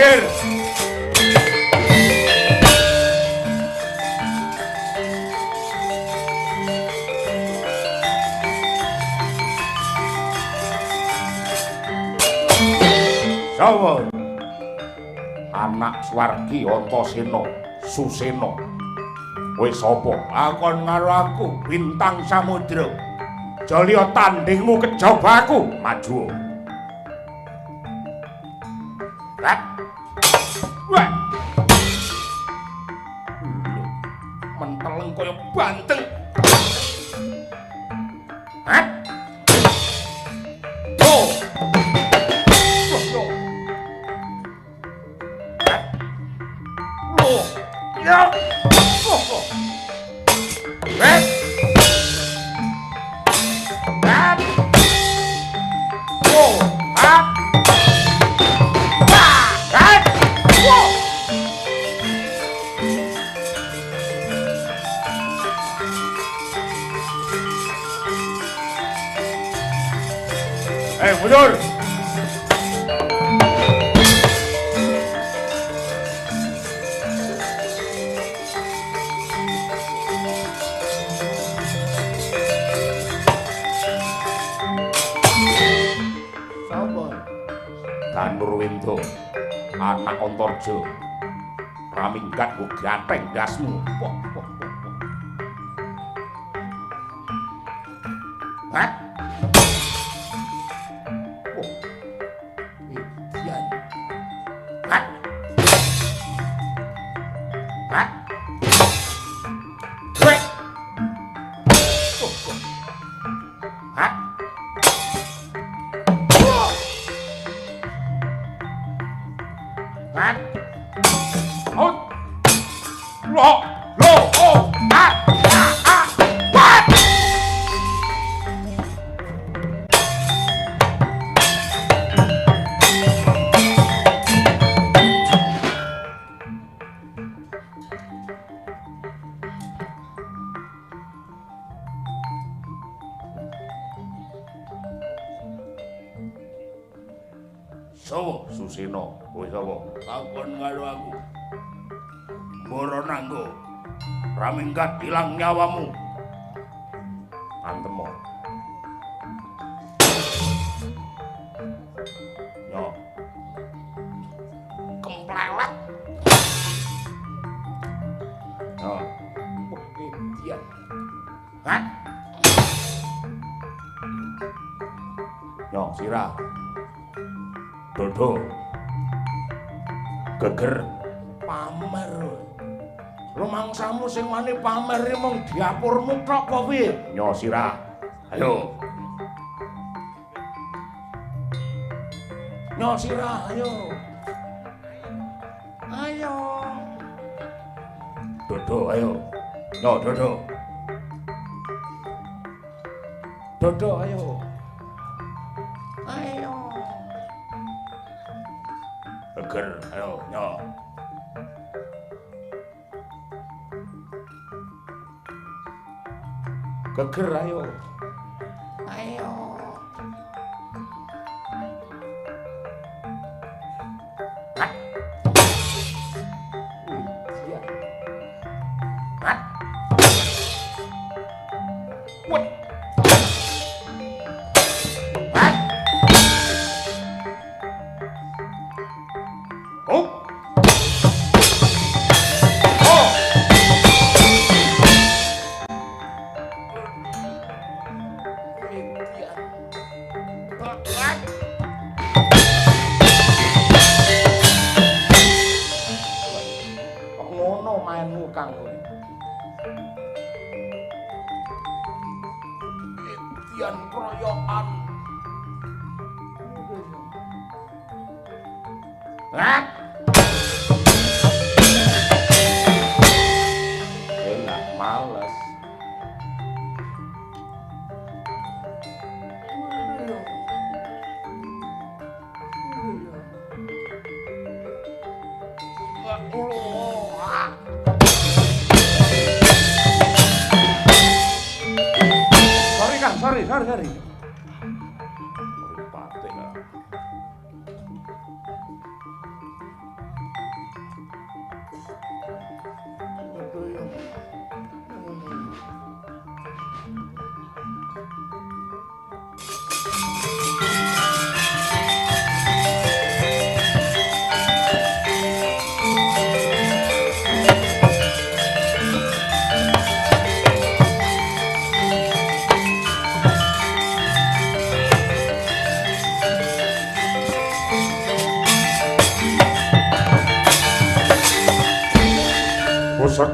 minggir. Sawa anak Swargi Antasena Susena. Kowe sapa? Akon karo aku Bintang Samudra. Jalya tandingmu kejaba aku maju. Wah. Menteleng kaya banteng. Hah? Oh. Oh. Ya. Oh. Mundur. Danurwinda anak Antarja Raminggat ku ganteng dasmu. Hah? Sawa Susena, kowe sapa? Takon karo aku. Mbara Nangga. Raminggat ilang nyawamu. Antemo. Yo. Kemplelet. Yo. Iya. Hah? Yo, sirah. Dodo geger pamer. Rumangsamu sing wani pamer mung diapurmu tok apa piye? Nyo sirah. Ayo. Nyo sirah, ayo. Ayo. Dodo, ayo. Nyo Dodo. Dodo, ayo. Ayo. Geger, ayo, nyo. Geger, ayo. Ayo. Hat. Iya. Hat. What? Hat. Oh. Itian kroyokan. Hah? Enak males. Sorry.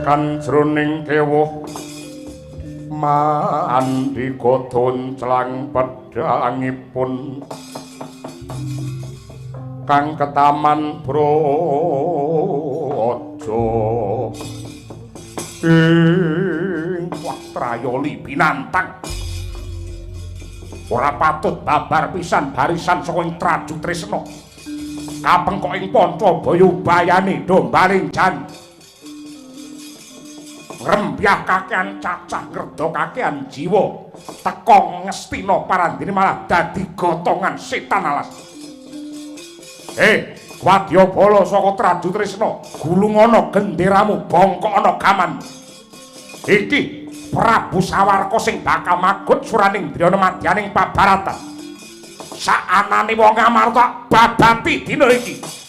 tekan jroning kewuh mandika donclang pedhangipun kang ketaman brojo ing watrayoli pinantang ora patut babar pisan barisan saka ing Traju Tresna kapengkok ing Pancabaya bayane dombaling jan ngrembyah kakehan cacah ngerdo kakehan jiwa teka ngestina parandene malah dadi gotongan setan alas. Wadyabala saka Traju Tresna gulungana genderamu bongkokana gaman iki Prabu Sawarka sing bakal magut suraning Driyana madyaning pabaratan saanane wong Amarta babati dina iki.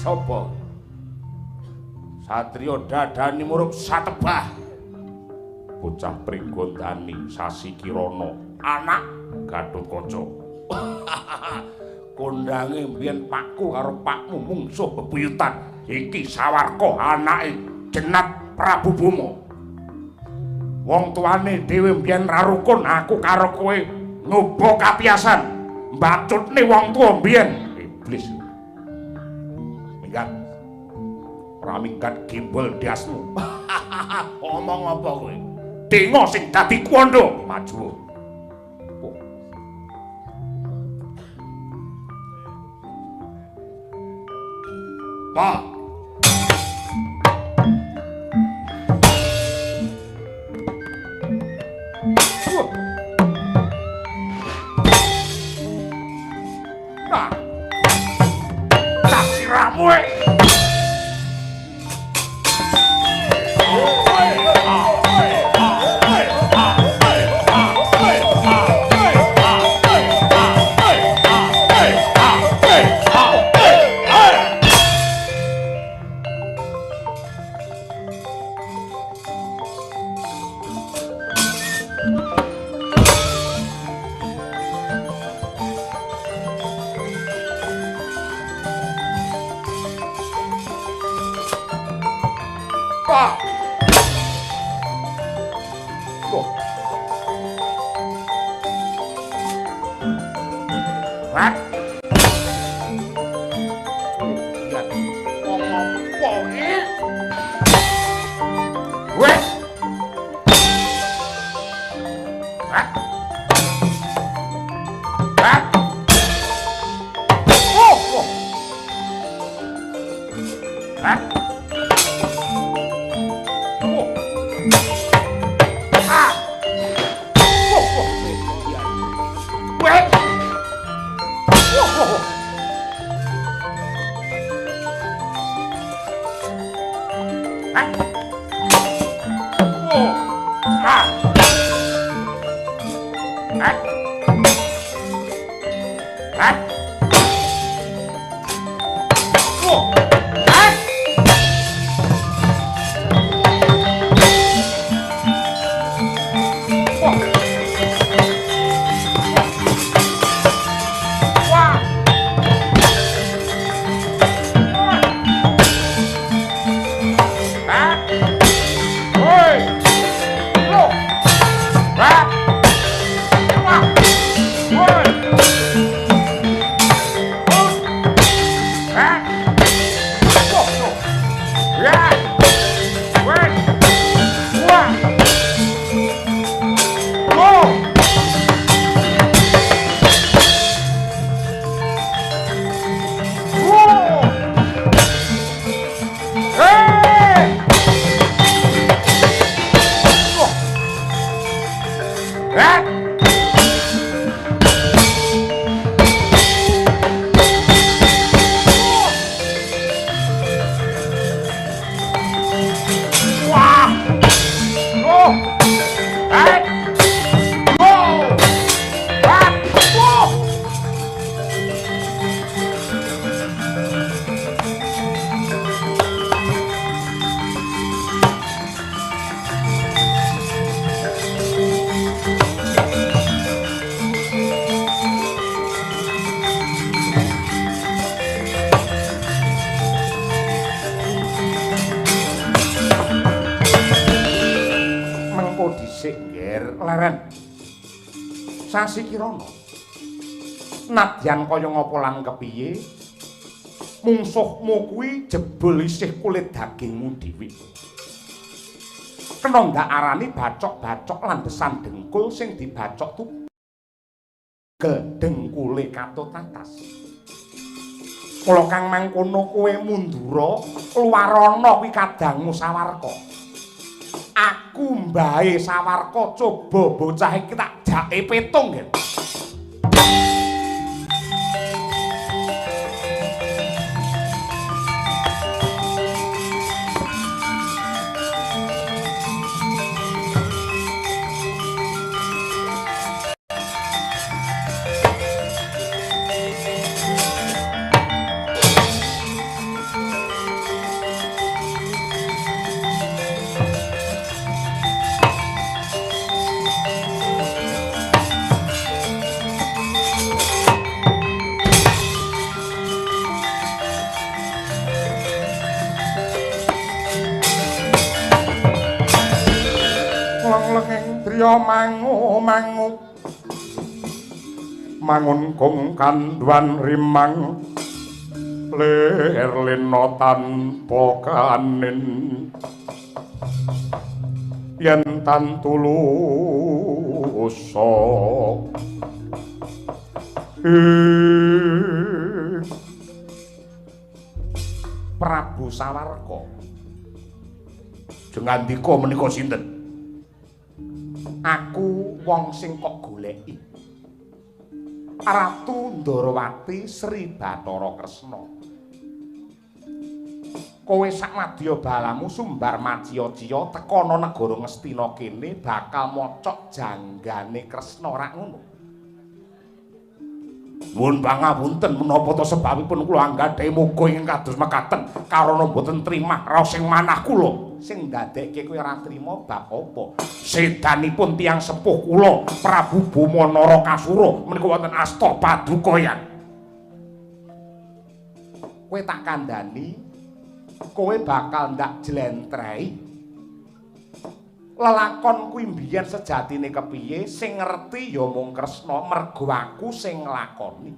Sapa? Satriya dadani murup satebah. Bocah Pringgondani Sasi Kirana, anak Gatotkaca. Kondange mbiyen pakku karo pakmu mungsuh bebuyutan. Iki Sawarka anake Jenat Prabu Boma. Wong tuane dhewe mbiyen rarukun aku karo kowe nyoba kapiyasan mbacutne wong tuwa mbiyen. Iblis. Minggat. Ora minggat gimbal diasmu. Omong apa kowe? Dengo sing dadi kondo maju. Pak. Nah. Tak siramu. Sasi Kirana. Nadyan kaya ngapa lan kepiye? Mungsuhmu kuwi jebul isih kulit dagingmu dhewe. Kena ndak arani bacok-bacok lan besan dengkul sing dibacok tu gedengkule katut atas. Mula kang mangkono kowe mundura luarana kuwi kadangmu Sawarka. Aku mbahe Sawarka coba bocah iki tak jake petung nggih. Mangu mangun kung kanduan rimang ler leno tanpa kanin yen tan tulusa Prabu Sawarka jengandika menika sinten? Aku wong sing kok goleki Ratu Ndarawati Sri Bathara Kresna. Kowe sakmadya balamu sumbar maciya-ciya teka ana negara Ngastina kene bakal mocok janggane Kresna rak ngono. Nuwun pangapunten menapa ta sebabipun kula anggadhahi muga ing kados mekaten karana boten trimah raos sing manah kula sing ndadekke kowe ora trima bab apa. Sedanipun tiyang sepuh kula Prabu Boma Narakasura menika wonten asta padukayan. Kowe tak kandhani kowe bakal ndak jlentrehi. Lelakon kuwi mbiyen sejatine kepiye sing ngerti ya mung Kresna mergo aku sing nglakoni.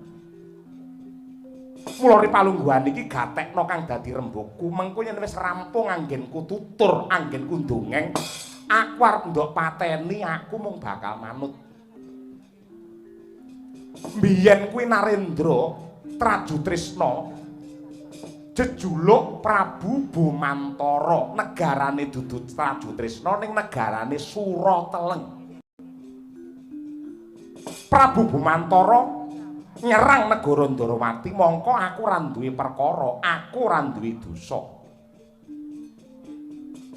Mula palungguhan iki gatekno kang dadi rembugku mengko yen wis rampung anggenku tutur anggenku ndongeng aku arep ndok pateni aku mung bakal manut. Mbiyen kuwi Narendra Trajutrisna jejuluk Prabu Bomantara, negarane dudu Trajutrisna ning negarane Surateleng. Prabu Bomantara nyerang negara Ndarawati, mongko aku ora duwe perkara, aku ora duwe dosa.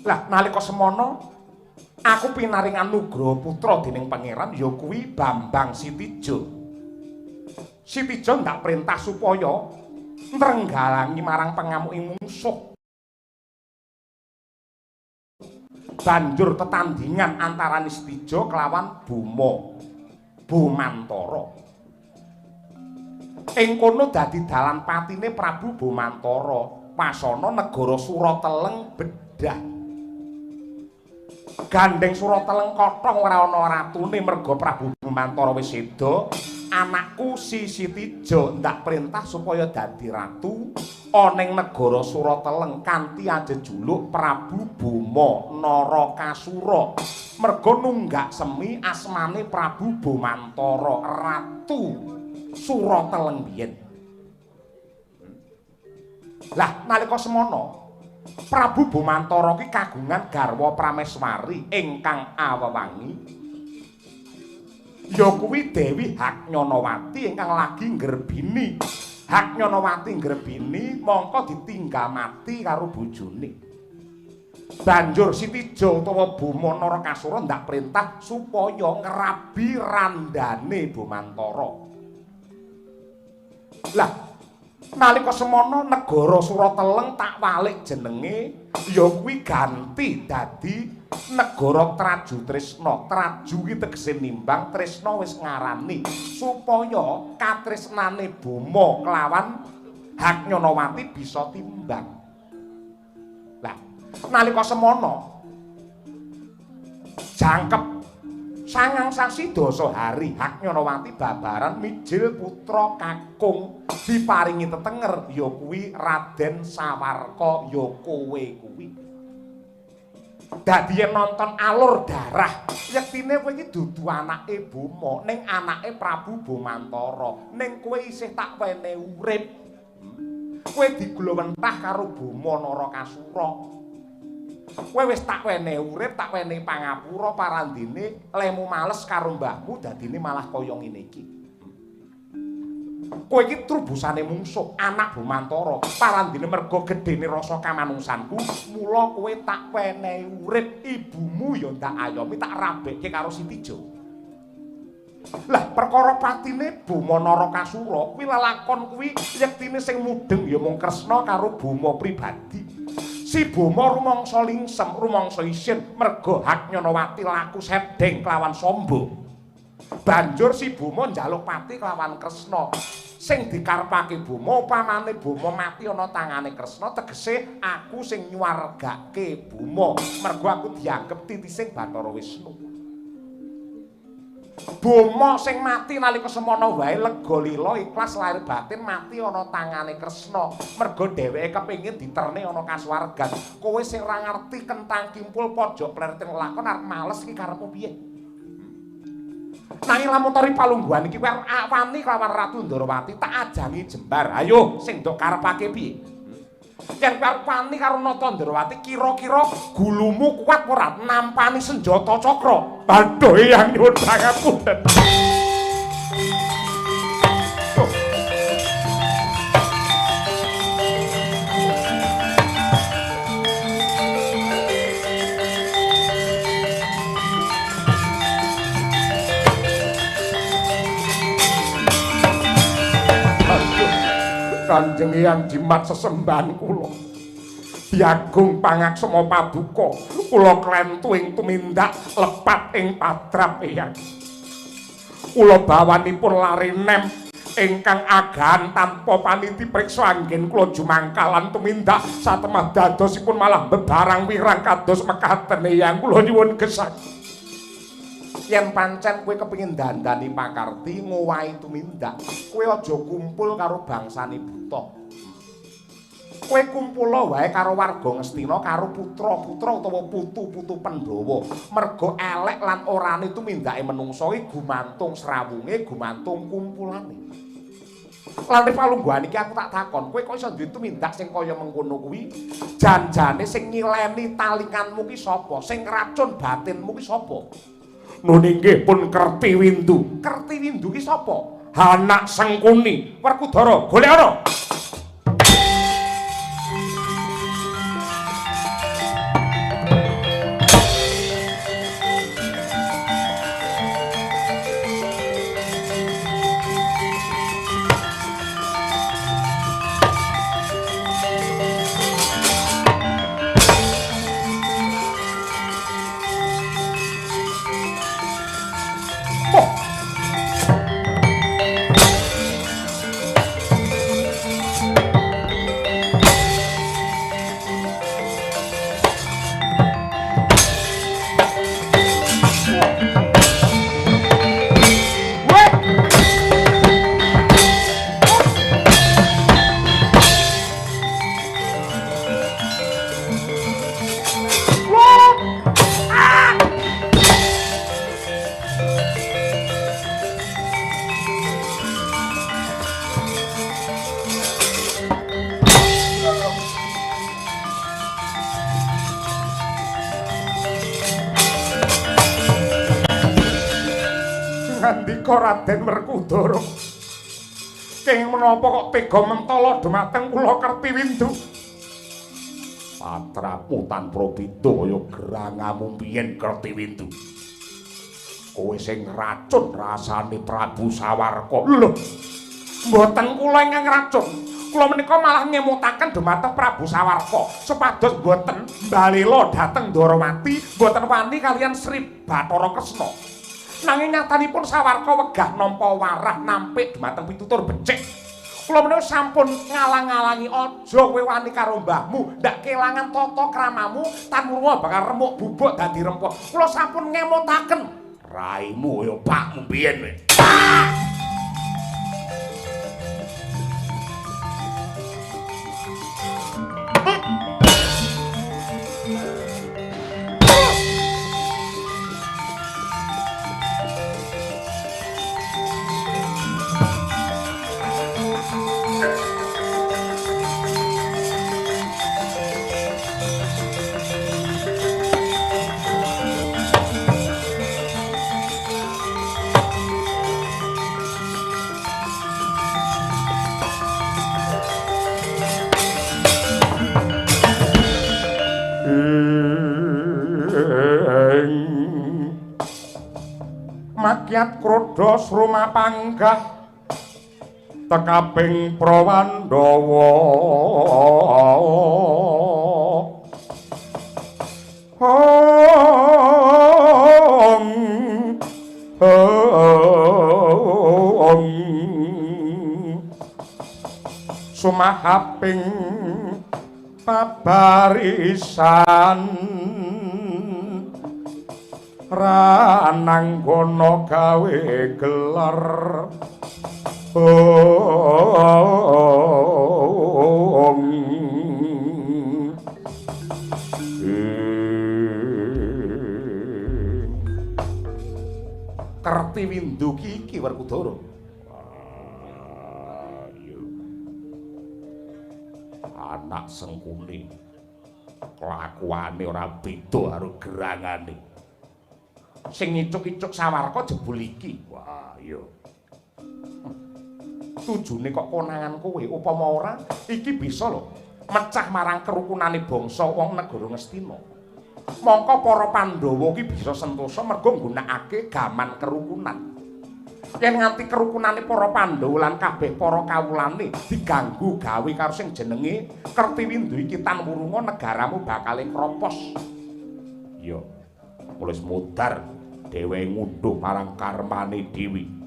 Lah nalika semono aku pinaring anugraha putra dening pangeran ya kuwi Bambang Sitijo. Sitijo ndak perintah supaya nrenggalangi marang pangamuking mungsuh. Banjur tetandingan antarané Sitijo kelawan Bomantara. Ing kono dadi dalan patine Prabu Bomantara. Pasana negara Surateleng bedah. Gandeng Surateleng kothong ora ana ratune merga Prabu Bomantara wis seda. Anakku si Sitijo ndak perintah supaya dadi ratu ana ing negara Surateleng kanthi ajejuluk Prabu Boma Narakasura. Merga nunggak semi asmane Prabu Bomantara, Ratu Surateleng biyen. Lah nalika semono Prabu Bomantara ki kagungan garwa prameswari ingkang awewangi. Ya kuwi Dewi Haknyanawati ingkang lagi nggerbini. Haknyanawati nggerbini mongko ditinggal mati karo bojone. Banjur Sitijo utawa Boma Narakasura ndak perintah supaya ngrabi randane Bomantara. Lah nalika semono negara Surateleng tak walik jenenge ya kuwi ganti dadi negara Traju Trisna. Traju ki tegese nimbang, Trisna wis ngarani supaya katresnane Boma kelawan Haknyanawati bisa timbang. Lah nalika semono jangkep sangang sasi dasa hari Haknyanawati babaran mijil putra kakung diparingi tetenger ya kuwi Raden Sawarka ya kowe kuwi. Dadi yen nonton alur darah yektine kowe iki dudu anake Boma ning anake Prabu Bomantara ning kowe isih tak wene urip. Kowe digluwentah karo Boma Narakasura. Kowe wis tak wene urip, tak wene pangapura parandene lemu males karo mbahmu dadine malah kaya ngene iki. Kowe iki trubusane mungsuh anak Bomantara, parandene merga gedene rasa kamanungsanku, mula kowe tak wenehi urip. Ibumu ya ndak ayomi tak rabekke karo Sitijo. Lah perkara patine Boma Narakasura kuwi lelakon kuwi yektine sing mudeng ya mung Kresna karo Boma pribadi. Si Boma rumangsa lingsem, rumangsa isin merga Haknyanawati laku sedeng kelawan sombong. Banjur si Boma njaluk pati kelawan Kresna. Sing dikarepake Boma upamane Boma mati ana tangane Kresna tegese aku sing nyuwargake Boma merga aku dianggep titising Bathara Wisnu. Boma sing mati nalika semono wae lega lila ikhlas lahir batin mati ana tangane Kresna merga dheweke kepengin diterne ana kasuwargan. Kowe sing ora ngerti kentang kimpul pojok plerting lakon arep males iki karepmu piye? Nanging lamun tori palungguhan iki kowe wani kelawan Ratu Ndarawati tak ajangi jembar. Ayo sing ndok karepake piye? Yen kowe wani karo Nata Ndarawati kira-kira gulumu kuat ora nampani senjata cakra. Aduh yang nyuwun pangapunten. Kanjeng Hyang Jimat sesembahan kula. Diagung pangaksama paduka, kula klentu ing tumindak lepat ing padrap Hyang. Kula bawanipun lari nem ingkang agahan tanpa paniti priksa anggen kula jumangkalan tumindak satemah dadosipun malah bebarang wirang kados mekaten Hyang. Kula nyuwun gesang. Yen pancen kowe kepengin dandani pakarti ngowahi tumindak, kowe aja kumpul karo bangsane buta. Kowe kumpula wae karo warga Ngastina karo putra-putra utawa putu-putu Pandhawa. Merga elek lan orane tumindake menungsa iki gumantung srawunge, gumantung kumpulane. Lan palungguhan iki aku tak takon, kowe kok iso duwe tumindak sing kaya mengkono kuwi? Janjane sing nyileni talinganmu ki sapa? Sing ngracun batinmu ki sapa? Nun inggih pun Kertiwindu. Kertiwindu ki sapa? Anak Sengkuni. Werkudara, golek ana. Mengko Raden Werkudara kenging menapa kok tega mentala dhumateng kula Kertiwindu? Patramu tanpa bidaya gerangamu piyen Kertiwindu? Kowe sing racun rasane Prabu Sawarka. Lho, mboten kula ingkang racun. Kula menika malah ngemutaken dhumateng Prabu Sawarka supados mboten mbalela dhateng Ndarawati, mboten wani kaliyan Sri Bathara Kresna. Nanging nyatanipun Sawarka wegah nampa warah nampik dhumateng pitutur becik. Kula menika sampun ngalang-alangi aja kowe wani karo mbahmu, ndak kelangan tata kramamu, tan murwa bakal remuk bubuk dadi rempok. Kula sampun ngemutaken raimu ya pakmu biyen kowe. Makyat Krodha Sroma panggah tekaping Prawandawa sumahaping pabarisan rananggana gawe gelar Kertiwindu iki Werkudara. Anak Sengkuni kelakuane ora beda karo gerangane. Sing ngicuk-icuk Sawarka jebul iki. Wah, iya. Tujune kok konangan kowe upama ora iki bisa lho mecah marang kerukunane bangsa wong negara Ngastina. Mongko para Pandhawa iki bisa sentosa mergo nggunakake gaman kerukunan. Yen nganti kerukunane para Pandhawa lan kabeh para kawulane diganggu gawe karo sing jenenge Kertiwindu iki tan wurunga negaramu bakal kropos. Iya. Mulih mudhar dheweke ngunduh marang karmane dhewe.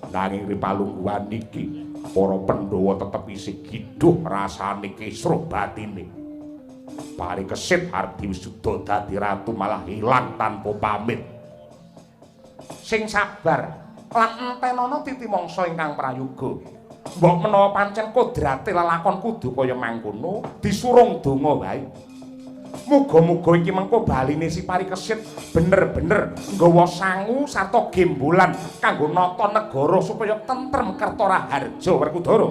Nanging ripalungguhan iki para Pandhawa tetep isih giduh rasane kisruh batine. Pari kesit arep diwisuda dadi ratu malah ilang tanpa pamit. Sing sabar lan entenana titi mangsa ingkang prayoga. Mbok menawa pancen kodrate lelakon kudu kaya mangkono, disurung donga wae. Muga-muga iki mengko baline si Pari Kesit bener-bener nggawa sangu sarta gembolan kanggo nata negara supaya tentrem Kertaraharja Werkudara.